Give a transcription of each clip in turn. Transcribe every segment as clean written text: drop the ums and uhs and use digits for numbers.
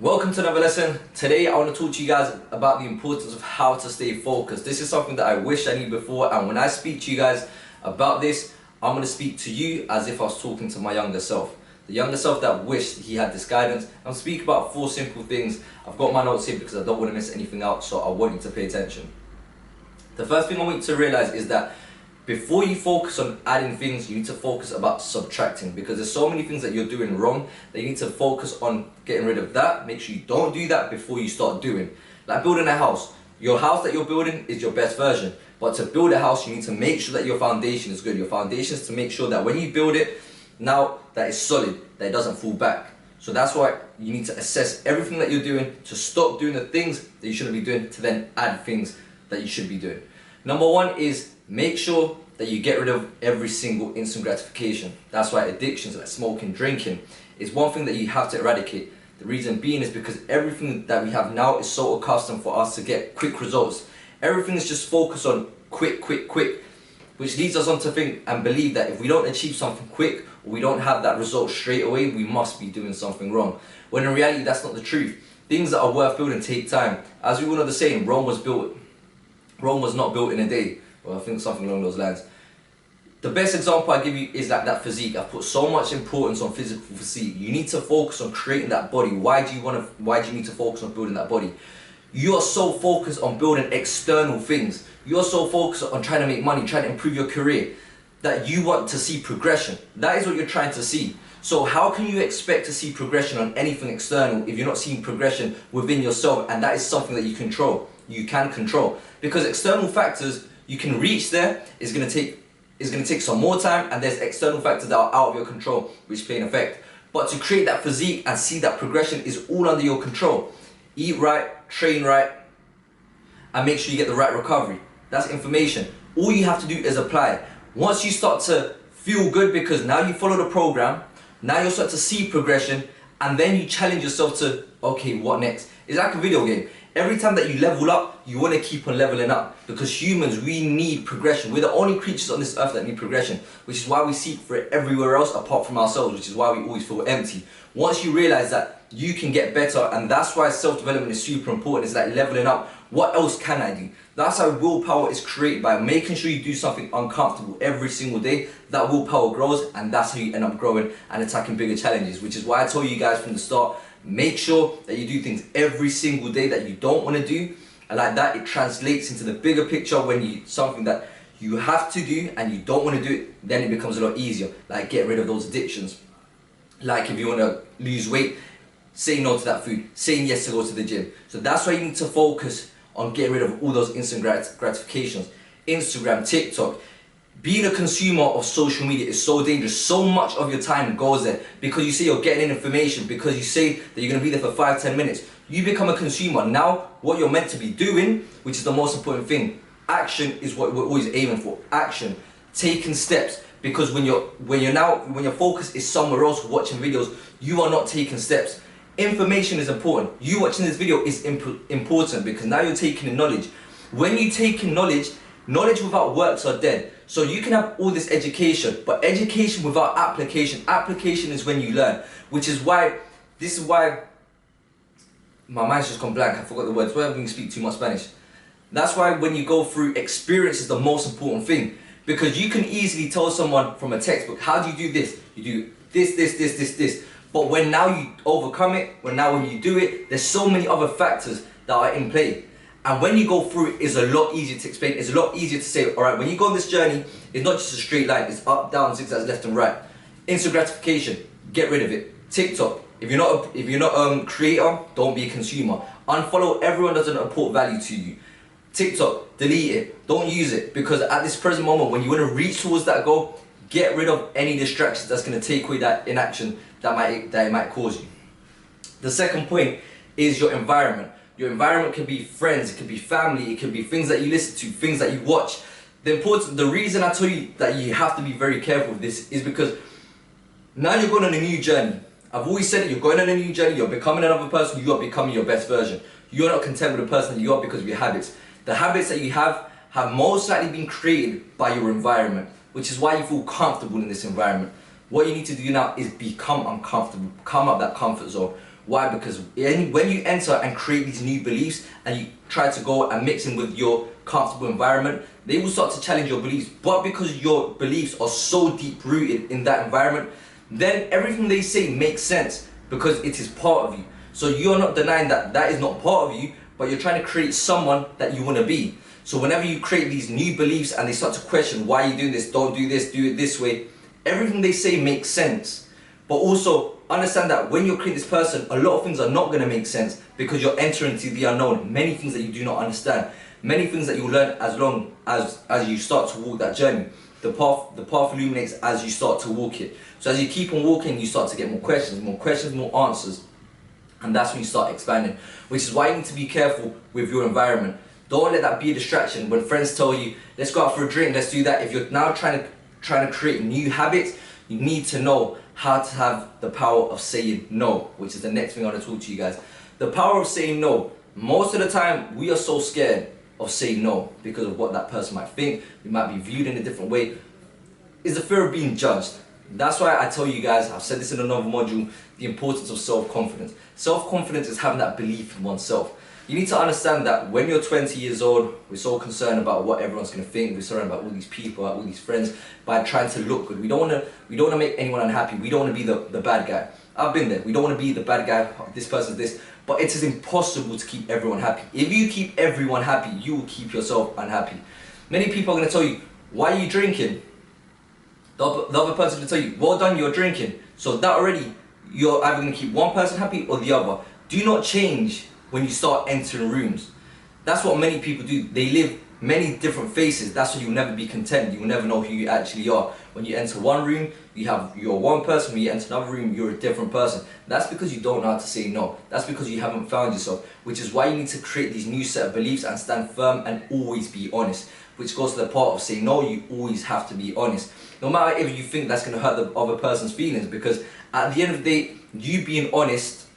Welcome to another lesson. Today I want to talk to you guys about the importance of how to stay focused. This is something that I wish I knew before, and when I speak to you guys about this, I'm going to speak to you as if I was talking to my younger self. The younger self that wished he had this guidance. I'll speak about 4 simple things. I've got my notes here because I don't want to miss anything out, so I want you to pay attention. The first thing I want you to realize is that before you focus on adding things, you need to focus about subtracting, because there's so many things that you're doing wrong that you need to focus on getting rid of that. Make sure you don't do that before you start doing. Like building a house. Your house that you're building is your best version. But to build a house, you need to make sure that your foundation is good. Your foundation is to make sure that when you build it, now that it's solid, that it doesn't fall back. So that's why you need to assess everything that you're doing, to stop doing the things that you shouldn't be doing, to then add things that you should be doing. Number 1 is make sure that you get rid of every single instant gratification. That's why addictions like smoking, drinking is one thing that you have to eradicate. The reason being is because everything that we have now is so accustomed for us to get quick results. Everything is just focused on quick, which leads us on to think and believe that if we don't achieve something quick, or we don't have that result straight away, we must be doing something wrong. When in reality, that's not the truth. Things that are worth building take time. As we all know the saying, Rome was not built in a day. Well, I think something along those lines. The best example I give you is like that physique. I've put so much importance on physical physique. You need to focus on creating that body. Why do you need to focus on building that body? You are so focused on building external things. You are so focused on trying to make money, trying to improve your career, that you want to see progression. That is what you're trying to see. So how can you expect to see progression on anything external if you're not seeing progression within yourself? And that is something that you can control. Because external factors, you can reach there, it's going to take some more time, and there's external factors that are out of your control which play an effect. But to create that physique and see that progression is all under your control. Eat right, train right, and make sure you get the right recovery. That's information. All you have to do is apply. Once you start to feel good because now you follow the program, now you'll start to see progression, and then you challenge yourself to, okay, what next? It's like a video game. Every time that you level up, you want to keep on leveling up, because humans, we need progression. We're the only creatures on this earth that need progression, which is why we seek for it everywhere else apart from ourselves, which is why we always feel empty. Once you realize that you can get better, and that's why self-development is super important, it's like leveling up. What else can I do? That's how willpower is created, by making sure you do something uncomfortable every single day. That willpower grows, and that's how you end up growing and attacking bigger challenges, which is why I told you guys from the start, make sure that you do things every single day that you don't want to do, and like that it translates into the bigger picture. When you something that you have to do and you don't want to do it, then it becomes a lot easier. Like get rid of those addictions. Like if you want to lose weight, say no to that food, saying yes to go to the gym. So that's why you need to focus on getting rid of all those instant gratifications. Instagram, TikTok. Being a consumer of social media is so dangerous. So much of your time goes there because you say you're getting information, because you say that you're going to be there for 5-10 minutes. You become a consumer. Now, what you're meant to be doing, which is the most important thing, action is what we're always aiming for. Action, taking steps. Because when your focus is somewhere else, watching videos, you are not taking steps. Information is important. You watching this video is important because now you're taking in knowledge. When you take in knowledge without works are dead. So you can have all this education, but education without application is when you learn. This is why my mind's just gone blank. I forgot the words. Why don't we speak too much Spanish? That's why when you go through, experience is the most important thing, because you can easily tell someone from a textbook, how do you do this? You do this. But when now you overcome it, when you do it, there's so many other factors that are in play. And when you go through it, it's a lot easier to explain. It's a lot easier to say, all right, when you go on this journey, it's not just a straight line. It's up, down, zigzags, left and right. Instant gratification, get rid of it. TikTok, if you're not a creator, don't be a consumer. Unfollow everyone that doesn't import value to you. TikTok, delete it. Don't use it, because at this present moment, when you want to reach towards that goal, get rid of any distractions that's going to take away that inaction that it might cause you. The second point is your environment. Your environment can be friends, it can be family, it can be things that you listen to, things that you watch. The reason I tell you that you have to be very careful with this is because now you're going on a new journey. I've always said it, you're going on a new journey, you're becoming another person, you are becoming your best version. You're not content with the person that you are because of your habits. The habits that you have most likely been created by your environment, which is why you feel comfortable in this environment. What you need to do now is become uncomfortable, come out that comfort zone. Why? Because when you enter and create these new beliefs and you try to go and mix in with your comfortable environment, they will start to challenge your beliefs. But because your beliefs are so deep rooted in that environment, then everything they say makes sense because it is part of you. So you're not denying that that is not part of you, but you're trying to create someone that you want to be. So whenever you create these new beliefs and they start to question why you're doing this, don't do this, do it this way, everything they say makes sense. But also understand that when you're creating this person, a lot of things are not going to make sense because you're entering into the unknown. Many things that you do not understand, many things that you'll learn as long as you start to walk that journey. The path illuminates as you start to walk it. So as you keep on walking, you start to get more questions, more answers. And that's when you start expanding, which is why you need to be careful with your environment. Don't let that be a distraction. When friends tell you, let's go out for a drink, let's do that. If you're now trying to create new habits, you need to know how to have the power of saying no, which is the next thing I want to talk to you guys. The power of saying no. Most of the time, we are so scared of saying no because of what that person might think. We might be viewed in a different way. It's the fear of being judged. That's why I tell you guys, I've said this in another module, the importance of self-confidence. Self-confidence is having that belief in oneself. You need to understand that when you're 20 years old, we're so concerned about what everyone's going to think. We're surrounded by all these people, all these friends, by trying to look good. We don't want to make anyone unhappy. We don't want to be the bad guy. I've been there. We don't want to be the bad guy. This person's this. But it is impossible to keep everyone happy. If you keep everyone happy, you will keep yourself unhappy. Many people are going to tell you, why are you drinking? The other person will tell you, well done, you're drinking. So that already, you're either going to keep one person happy or the other. Do not change when you start entering rooms. That's what many people do. They live many different faces. That's why you'll never be content. You will never know who you actually are. When you enter one room, you're one person. When you enter another room, you're a different person. That's because you don't know how to say no. That's because you haven't found yourself, which is why you need to create these new set of beliefs and stand firm and always be honest, which goes to the part of saying no. You always have to be honest. No matter if you think that's going to hurt the other person's feelings, because at the end of the day, you being honest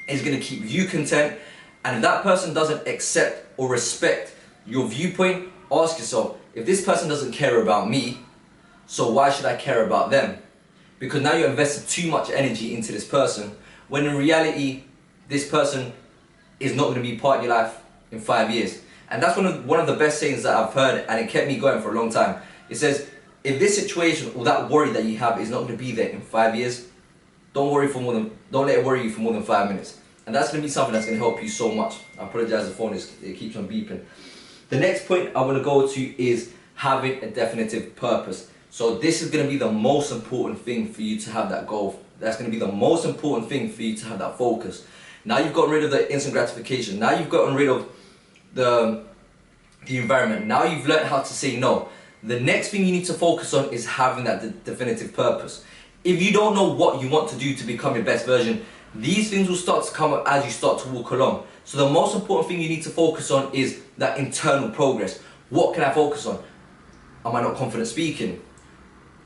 is going to keep you content. And if that person doesn't accept or respect your viewpoint, ask yourself, if this person doesn't care about me, so why should I care about them? Because now you're invested too much energy into this person, when in reality, this person is not going to be part of your life in 5 years. And that's one of the best sayings that I've heard, and it kept me going for a long time. It says, if this situation or that worry that you have is not going to be there in 5 years, don't let it worry you for more than 5 minutes. And that's going to be something that's going to help you so much. I apologize, the phone it keeps on beeping. The next point I want to go to is having a definitive purpose. So this is going to be the most important thing for you to have that goal. That's going to be the most important thing for you to have that focus. Now you've gotten rid of the instant gratification. Now you've gotten rid of the environment. Now you've learned how to say no. The next thing you need to focus on is having that definitive purpose. If you don't know what you want to do to become your best version, these things will start to come up as you start to walk along. So the most important thing you need to focus on is that internal progress. What can I focus on? Am I not confident speaking?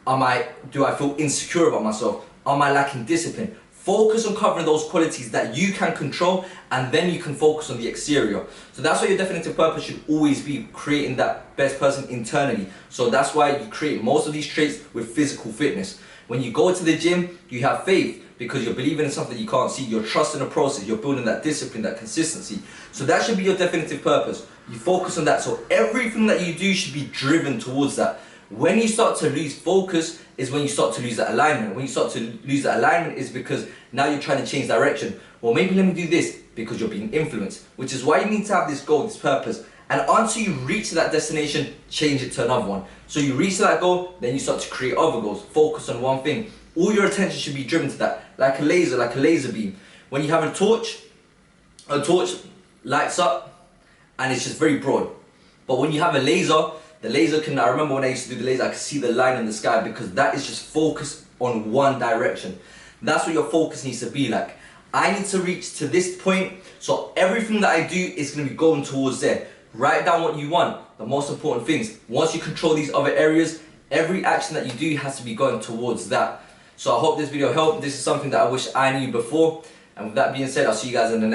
Do I feel insecure about myself? Am I lacking discipline? Focus on covering those qualities that you can control, and then you can focus on the exterior. So that's why your definitive purpose should always be creating that best person internally. So that's why you create most of these traits with physical fitness. When you go to the gym, you have faith because you're believing in something you can't see. You're trusting the process. You're building that discipline, that consistency. So that should be your definitive purpose. You focus on that. So everything that you do should be driven towards that. When you start to lose focus is when you start to lose that alignment. When you start to lose that alignment is because now you're trying to change direction. Well, maybe let me do this because you're being influenced, which is why you need to have this goal, this purpose. And until you reach that destination, change it to another one. So you reach that goal, then you start to create other goals. Focus on one thing. All your attention should be driven to that, like a laser beam. When you have a torch lights up and it's just very broad. But when you have a laser, the laser I remember when I used to do the laser, I could see the line in the sky because that is just focused on one direction. That's what your focus needs to be like. I need to reach to this point, so everything that I do is going to be going towards there. Write down what you want, the most important things. Once you control these other areas, every action that you do has to be going towards that. So I hope this video helped. This is something that I wish I knew before. And with that being said, I'll see you guys in the next